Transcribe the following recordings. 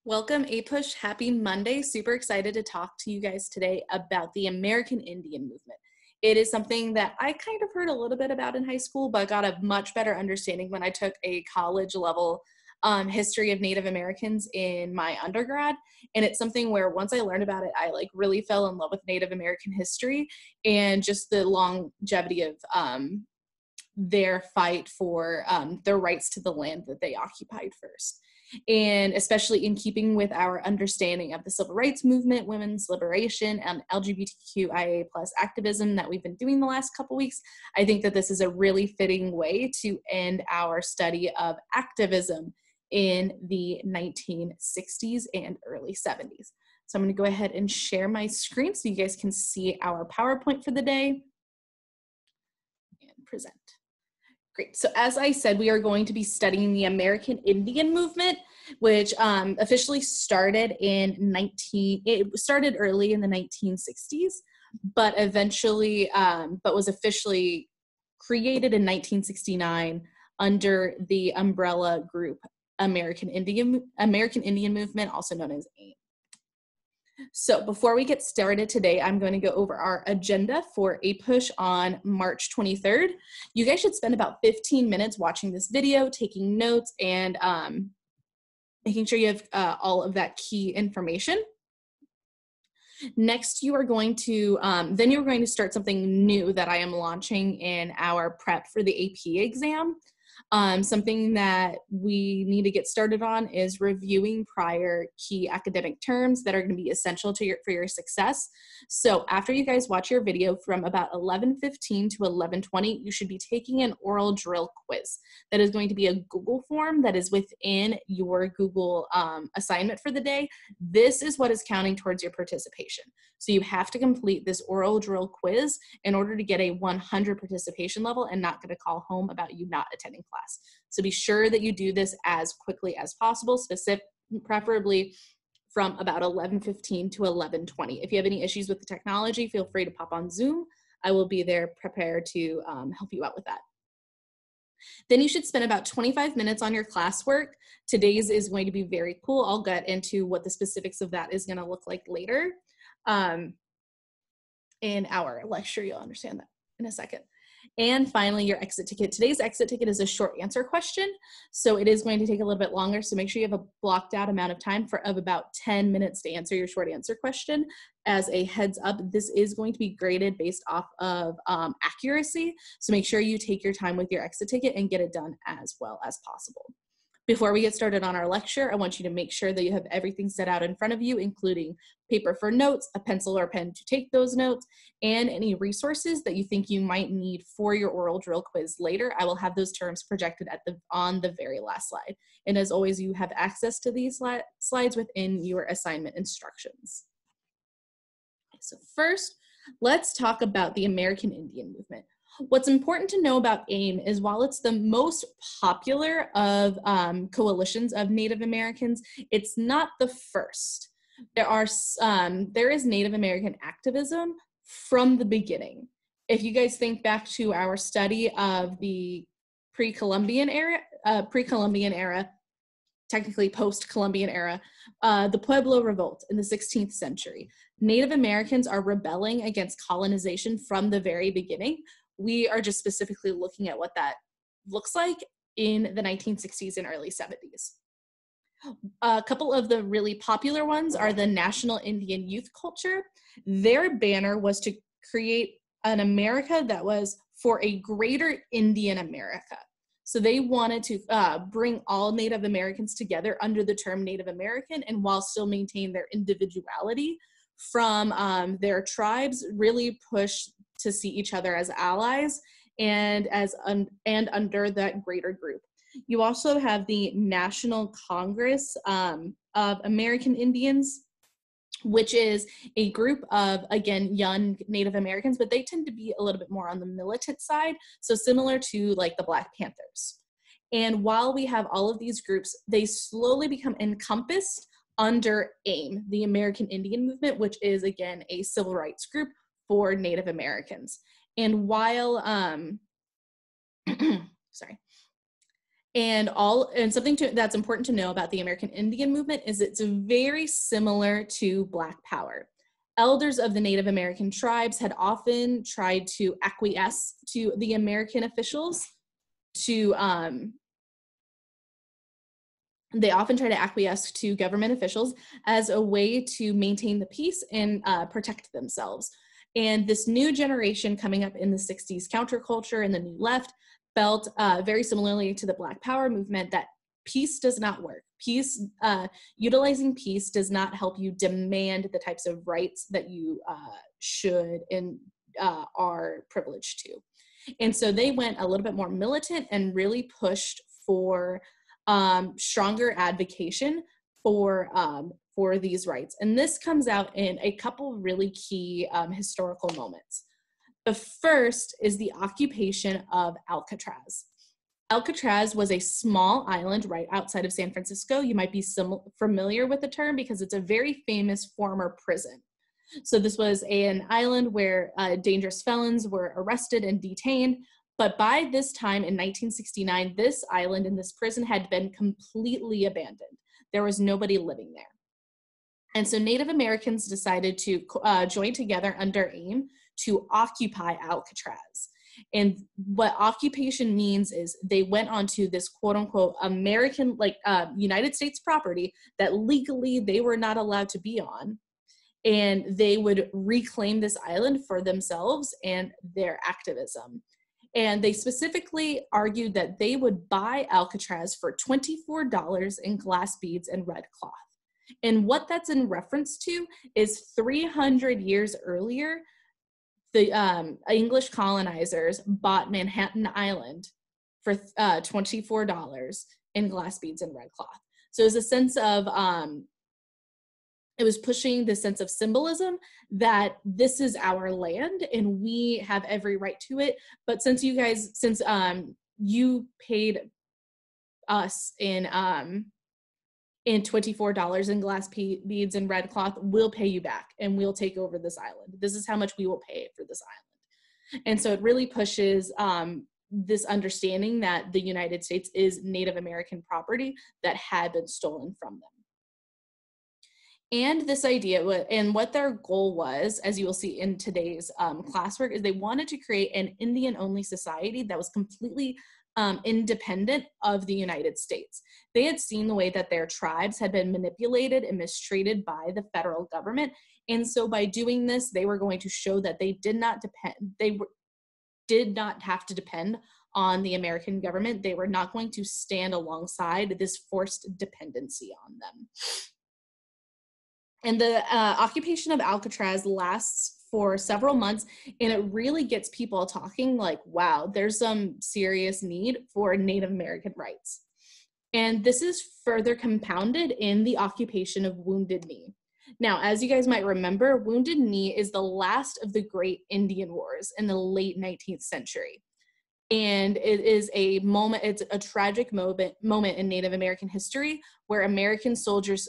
Welcome, APUSH. Happy Monday. Super excited to talk to you guys today about the American Indian movement. It is something that I kind of heard a little bit about in high school, but got a much better understanding when I took a college level history of Native Americans in my undergrad. And it's something where once I learned about it, I really fell in love with Native American history and just the longevity of their fight for their rights to the land that they occupied first. And especially in keeping with our understanding of the civil rights movement, women's liberation, and LGBTQIA+ activism that we've been doing the last couple weeks, I think that this is a really fitting way to end our study of activism in the 1960s and early 70s. So I'm going to go ahead and share my screen so you guys can see our PowerPoint for the day and present. Great. So as I said, we are going to be studying the American Indian movement, which officially started it started early in the 1960s, but eventually, but was officially created in 1969 under the umbrella group American Indian Movement, also known as AIM. So before we get started today, I'm going to go over our agenda for APUSH on March 23rd. You guys should spend about 15 minutes watching this video, taking notes, and making sure you have all of that key information. Next, you are going to, then you're going to start something new that I am launching in our prep for the AP exam. Something that we need to get started on is reviewing prior key academic terms that are going to be essential to for your success. So after you guys watch your video from about 11:15 to 11:20, you should be taking an oral drill quiz. That is going to be a Google form that is within your Google assignment for the day. This is what is counting towards your participation. So you have to complete this oral drill quiz in order to get a 100 participation level and not get a call home about you not attending class. So be sure that you do this as quickly as possible, preferably from about 11:15 to 11:20. If you have any issues with the technology, feel free to pop on Zoom. I will be there prepared to help you out with that. Then you should spend about 25 minutes on your classwork. Today's is going to be very cool. I'll get into what the specifics of that is going to look like later in our lecture. You'll understand that in a second. And finally, your exit ticket. Today's exit ticket is a short answer question. So it is going to take a little bit longer. So make sure you have a blocked out amount of time of about 10 minutes to answer your short answer question. As a heads up, this is going to be graded based off of accuracy. So make sure you take your time with your exit ticket and get it done as well as possible. Before we get started on our lecture, I want you to make sure that you have everything set out in front of you, including paper for notes, a pencil or pen to take those notes, and any resources that you think you might need for your oral drill quiz later. I will have those terms projected on the very last slide. And as always, you have access to these slides within your assignment instructions. So first, let's talk about the American Indian movement. What's important to know about AIM is while it's the most popular of coalitions of Native Americans, it's not the first. There is Native American activism from the beginning. If you guys think back to our study of the pre-Columbian era, technically post-Columbian era, the Pueblo Revolt in the 16th century, Native Americans are rebelling against colonization from the very beginning. We are just specifically looking at what that looks like in the 1960s and early 70s. A couple of the really popular ones are the National Indian Youth Culture. Their banner was to create an America that was for a greater Indian America. So they wanted to bring all Native Americans together under the term Native American, and while still maintain their individuality from their tribes, really push to see each other as allies and under that greater group. You also have the National Congress of American Indians, which is a group of, again, young Native Americans, but they tend to be a little bit more on the militant side, so similar to like the Black Panthers. And while we have all of these groups, they slowly become encompassed under AIM, the American Indian Movement, which is, again, a civil rights group for Native Americans. And while, sorry, And something that's important to know about the American Indian movement is it's very similar to Black Power. Elders of the Native American tribes had often tried to acquiesce to the American officials they often try to acquiesce to government officials as a way to maintain the peace and protect themselves. And this new generation coming up in the 60s, counterculture and the new left, felt very similarly to the Black Power movement that peace does not work. Utilizing peace does not help you demand the types of rights that you should and are privileged to. And so they went a little bit more militant and really pushed for stronger advocacy for these rights. And this comes out in a couple really key historical moments. The first is the occupation of Alcatraz. Alcatraz was a small island right outside of San Francisco. You might be familiar with the term because it's a very famous former prison. So this was an island where dangerous felons were arrested and detained. But by this time in 1969, this island and this prison had been completely abandoned. There was nobody living there. And so Native Americans decided to join together under AIM to occupy Alcatraz. And what occupation means is they went onto this quote unquote American, United States property that legally they were not allowed to be on. And they would reclaim this island for themselves and their activism. And they specifically argued that they would buy Alcatraz for $24 in glass beads and red cloth. And what that's in reference to is 300 years earlier, the English colonizers bought Manhattan Island for $24 in glass beads and red cloth. So it's a sense of, it was pushing the sense of symbolism that this is our land and we have every right to it. But since you paid us in $24 in glass beads and red cloth, we'll pay you back and we'll take over this island. This is how much we will pay for this island. And so it really pushes this understanding that the United States is Native American property that had been stolen from them. And this idea, and what their goal was, as you will see in today's classwork, is they wanted to create an Indian-only society that was completely independent of the United States. They had seen the way that their tribes had been manipulated and mistreated by the federal government. And so by doing this, they were going to show that they did not have to depend on the American government. They were not going to stand alongside this forced dependency on them. And the occupation of Alcatraz lasts for several months, and it really gets people talking like, wow, there's some serious need for Native American rights. And this is further compounded in the occupation of Wounded Knee. Now, as you guys might remember, Wounded Knee is the last of the great Indian Wars in the late 19th century. And it is a moment, it's a tragic moment in Native American history where American soldiers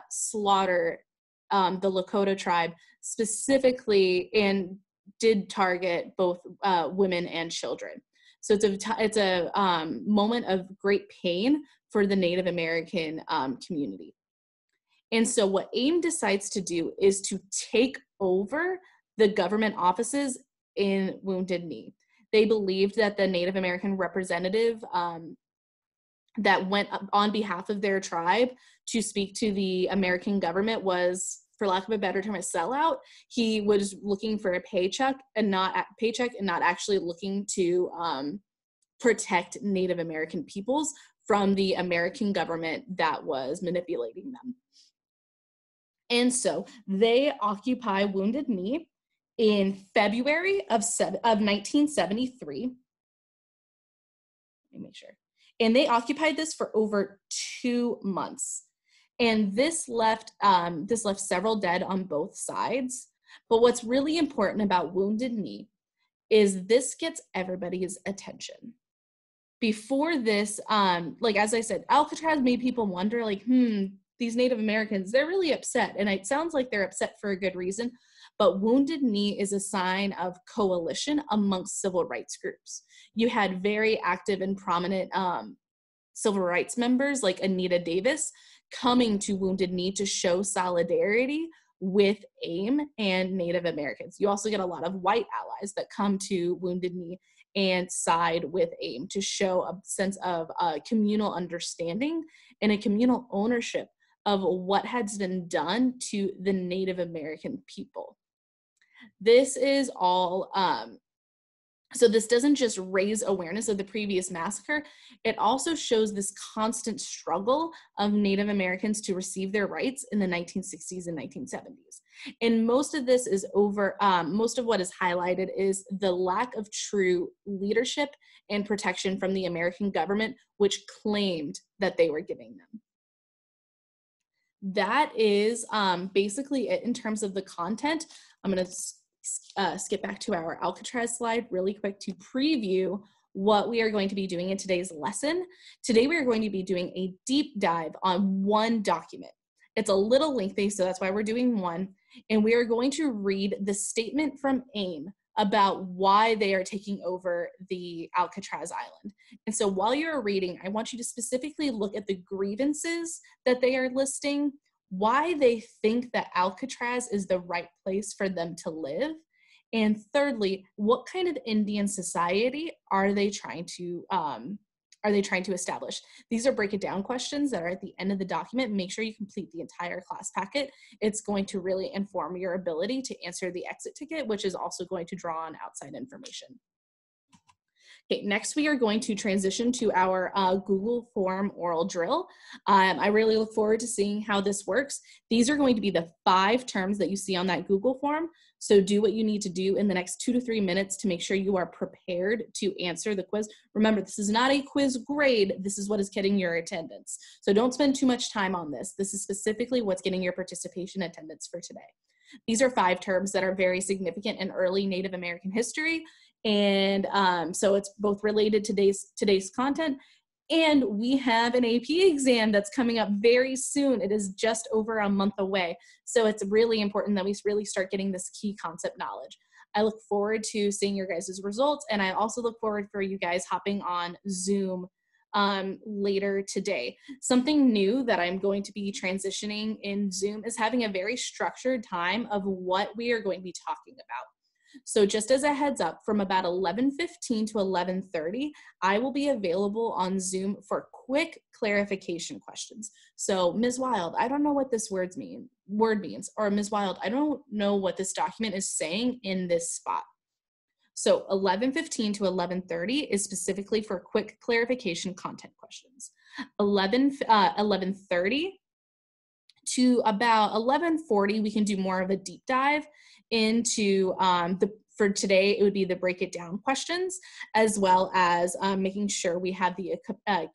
slaughter the Lakota tribe specifically, and did target both women and children. So it's a moment of great pain for the Native American community. And so what AIM decides to do is to take over the government offices in Wounded Knee. They believed that the Native American representative that went on behalf of their tribe to speak to the American government was, for lack of a better term, a sellout. He was looking for a paycheck and not actually looking to protect Native American peoples from the American government that was manipulating them. And so they occupy Wounded Knee in February of 1973. Let me make sure. And they occupied this for over 2 months. And this left several dead on both sides. But what's really important about Wounded Knee is this gets everybody's attention. Before this, like as I said, Alcatraz made people wonder, like, these Native Americans, they're really upset. And it sounds like they're upset for a good reason. But Wounded Knee is a sign of coalition amongst civil rights groups. You had very active and prominent civil rights members like Anita Davis coming to Wounded Knee to show solidarity with AIM and Native Americans. You also get a lot of white allies that come to Wounded Knee and side with AIM to show a sense of communal understanding and a communal ownership of what has been done to the Native American people. This is all, so this doesn't just raise awareness of the previous massacre, it also shows this constant struggle of Native Americans to receive their rights in the 1960s and 1970s. And most of this is most of what is highlighted is the lack of true leadership and protection from the American government, which claimed that they were giving them. That is basically it in terms of the content. I'm going to skip back to our Alcatraz slide really quick to preview what we are going to be doing in today's lesson. Today we are going to be doing a deep dive on one document. It's a little lengthy, so that's why we're doing one. And we are going to read the statement from AIM about why they are taking over the Alcatraz Island. And so while you're reading, I want you to specifically look at the grievances that they are listing, why they think that Alcatraz is the right place for them to live, and thirdly, what kind of Indian society are they trying to establish? These are break it down questions that are at the end of the document. Make sure you complete the entire class packet. It's going to really inform your ability to answer the exit ticket, which is also going to draw on outside information. Okay, next we are going to transition to our Google form oral drill. I really look forward to seeing how this works. These are going to be the 5 terms that you see on that Google form. So do what you need to do in the next 2 to 3 minutes to make sure you are prepared to answer the quiz. Remember, this is not a quiz grade. This is what is getting your attendance. So don't spend too much time on this. This is specifically what's getting your participation attendance for today. These are 5 terms that are very significant in early Native American history. And so it's both related to today's content, and we have an AP exam that's coming up very soon. It is just over a month away. So it's really important that we really start getting this key concept knowledge. I look forward to seeing your guys' results, and I also look forward for you guys hopping on Zoom later today. Something new that I'm going to be transitioning in Zoom is having a very structured time of what we are going to be talking about. So just as a heads up, from about 11:15 to 11:30, I will be available on Zoom for quick clarification questions. So Ms. Wild, I don't know what this word means, or Ms. Wild, I don't know what this document is saying in this spot. So 11:15 to 11:30 is specifically for quick clarification content questions. 11:30 to about 11:40, we can do more of a deep dive into for today, it would be the break it down questions, as well as making sure we have the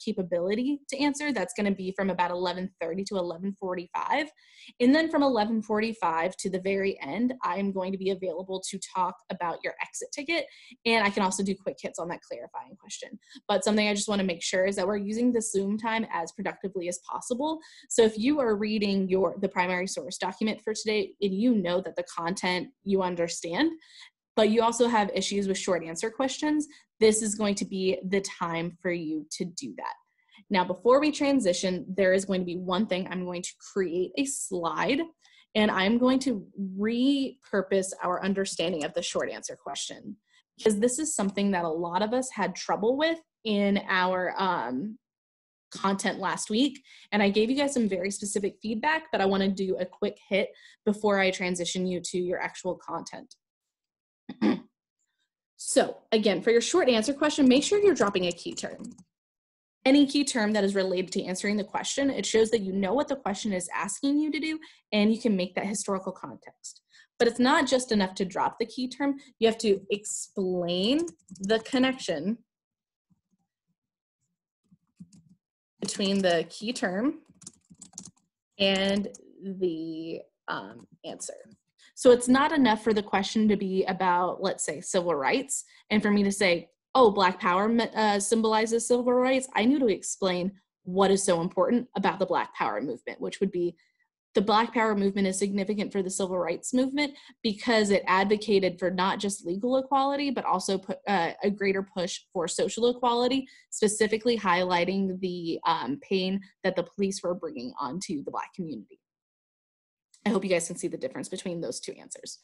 capability to answer. That's going to be from about 11:30 to 11:45. And then from 11:45 to the very end, I'm going to be available to talk about your exit ticket. And I can also do quick hits on that clarifying question. But something I just want to make sure is that we're using the Zoom time as productively as possible. So if you are reading the primary source document for today, and you know that the content you understand, but you also have issues with short answer questions, this is going to be the time for you to do that. Now, before we transition, there is going to be one thing. I'm going to create a slide, and I'm going to repurpose our understanding of the short answer question, because this is something that a lot of us had trouble with in our content last week. And I gave you guys some very specific feedback, but I want to do a quick hit before I transition you to your actual content. So again, for your short answer question, make sure you're dropping a key term. Any key term that is related to answering the question, it shows that you know what the question is asking you to do, and you can make that historical context. But it's not just enough to drop the key term. You have to explain the connection between the key term and the answer. So it's not enough for the question to be about, let's say, civil rights, and for me to say, oh, Black Power symbolizes civil rights. I need to explain what is so important about the Black Power movement, which would be The Black Power movement is significant for the civil rights movement because it advocated for not just legal equality, but also put, a greater push for social equality, specifically highlighting the pain that the police were bringing onto the Black community. I hope you guys can see the difference between those two answers.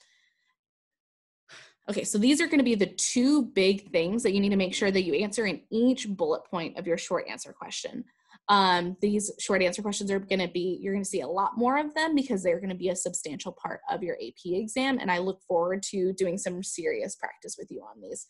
Okay, so these are going to be the two big things that you need to make sure that you answer in each bullet point of your short answer question. These short answer questions are going to be, you're going to see a lot more of them because they're going to be a substantial part of your AP exam. And I look forward to doing some serious practice with you on these.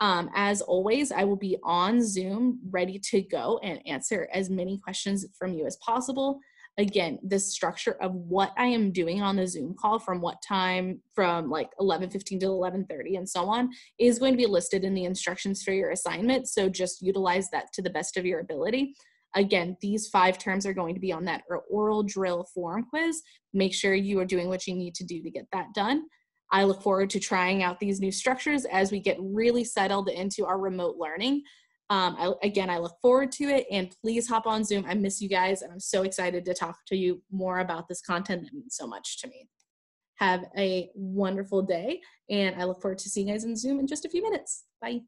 As always, I will be on Zoom ready to go and answer as many questions from you as possible. Again, the structure of what I am doing on the Zoom call from what time, from like 11:15 to 11:30 and so on, is going to be listed in the instructions for your assignment. So just utilize that to the best of your ability. Again, these 5 terms are going to be on that oral drill form quiz. Make sure you are doing what you need to do to get that done. I look forward to trying out these new structures as we get really settled into our remote learning. I look forward to it, and please hop on Zoom. I miss you guys, and I'm so excited to talk to you more about this content that means so much to me. Have a wonderful day, and I look forward to seeing you guys in Zoom in just a few minutes. Bye.